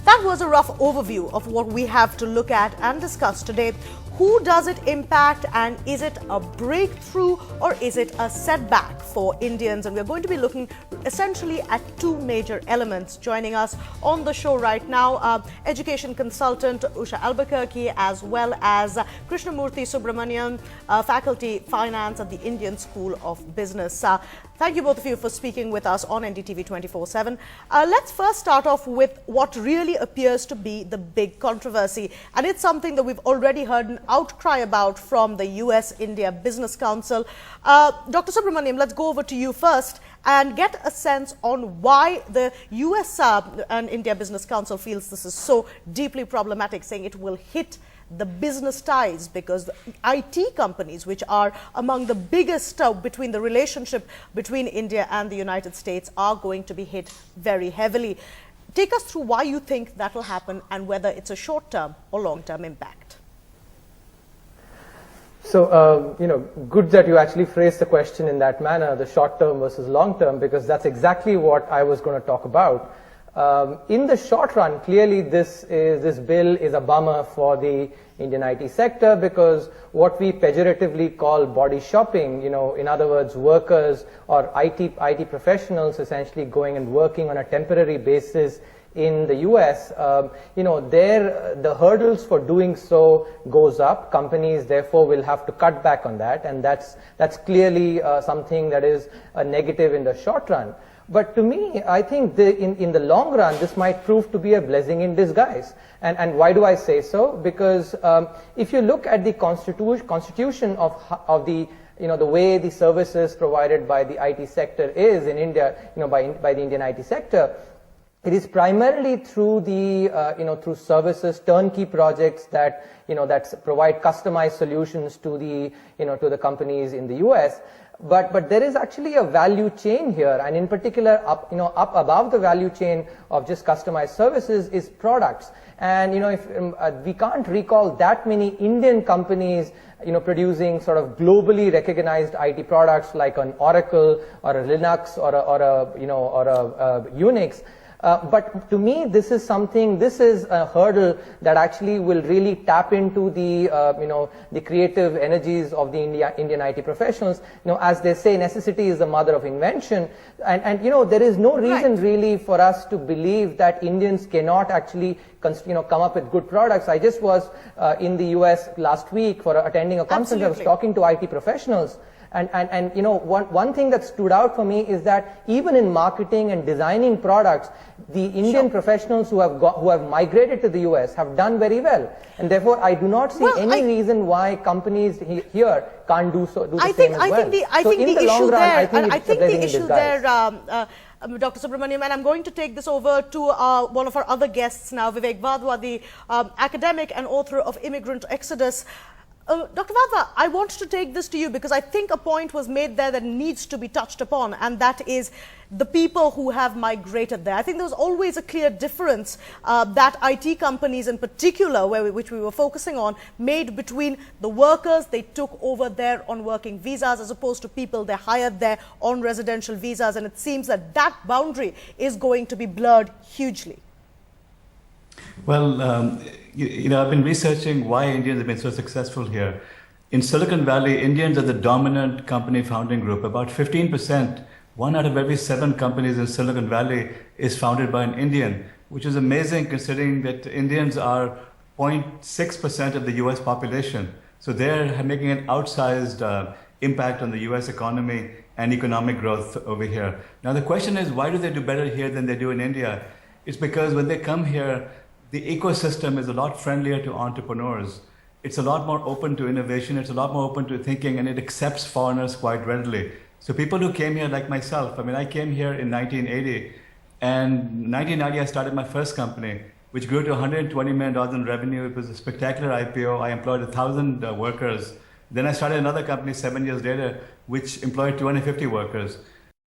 That was a rough overview of what we have to look at and discuss today. Who does it impact, and is it a breakthrough or is it a setback for Indians? And we're going to be looking essentially at two major elements. Joining us on the show right now, education consultant Usha Albuquerque, as well as Krishnamurthy Subramanian, faculty finance at the Indian School of Business. Thank you both of you for speaking with us on NDTV 24/7. Let's first start off with what really appears to be the big controversy. And it's something that we've already heard an outcry about from the US-India Business Council. Dr. Subramaniam, let's go over to you first and get a sense on why the US and India Business Council feels this is so deeply problematic, saying it will hit the business ties, because the IT companies, which are among the biggest between the relationship between India and the United States, are going to be hit very heavily. Take us through why you think that will happen and whether it's a short-term or long-term impact. So, good that you actually phrased the question in that manner, the short-term versus long-term, because that's exactly what I was going to talk about. In the short run, clearly this bill is a bummer for the Indian IT sector, because what we pejoratively call body shopping, in other words, workers or IT professionals essentially going and working on a temporary basis in the US, the hurdles for doing so goes up. Companies therefore will have to cut back on that, and that's clearly something that is a negative in the short run. But to me, I think in the long run, this might prove to be a blessing in disguise. And why do I say so? Because if you look at the constitution of the the way the services provided by the IT sector is in India, by the Indian IT sector, it is primarily through the through services, turnkey projects that that provide customized solutions to the to the companies in the US. But there is actually a value chain here, and in particular, up above the value chain of just customized services is products. And if we can't recall that many Indian companies producing sort of globally recognized IT products like an Oracle or a Linux or a Unix. But to me, this is a hurdle that actually will really tap into the the creative energies of the Indian IT professionals. As they say, necessity is the mother of invention, and there is no reason really for us to believe that Indians cannot actually come up with good products. I just was in the US last week for attending a conference. I was talking to IT professionals. And one thing that stood out for me is that even in marketing and designing products, the Indian professionals who have migrated to the US have done very well, and therefore I do not see any reason why companies here can't do the same as well. I think the issue there, Dr. Subramaniam, and I'm going to take this over to one of our other guests now, Vivek Vadwa, the academic and author of Immigrant Exodus. Dr. Vadva, I want to take this to you because I think a point was made there that needs to be touched upon, and that is the people who have migrated there. I think there was always a clear difference that IT companies in particular, which we were focusing on, made between the workers they took over there on working visas as opposed to people they hired there on residential visas, and it seems that that boundary is going to be blurred hugely. Well, I've been researching why Indians have been so successful here. In Silicon Valley, Indians are the dominant company founding group. About 15%, 1 out of every 7 companies in Silicon Valley is founded by an Indian, which is amazing considering that Indians are 0.6% of the US population. So they're making an outsized impact on the US economy and economic growth over here. Now the question is, why do they do better here than they do in India? It's because when they come here, the ecosystem is a lot friendlier to entrepreneurs. It's a lot more open to innovation. It's a lot more open to thinking, and it accepts foreigners quite readily. So people who came here like myself, I came here in 1980, and in 1990 I started my first company, which grew to $120 million in revenue. It was a spectacular IPO. I employed 1,000 workers. Then I started another company 7 years later, which employed 250 workers.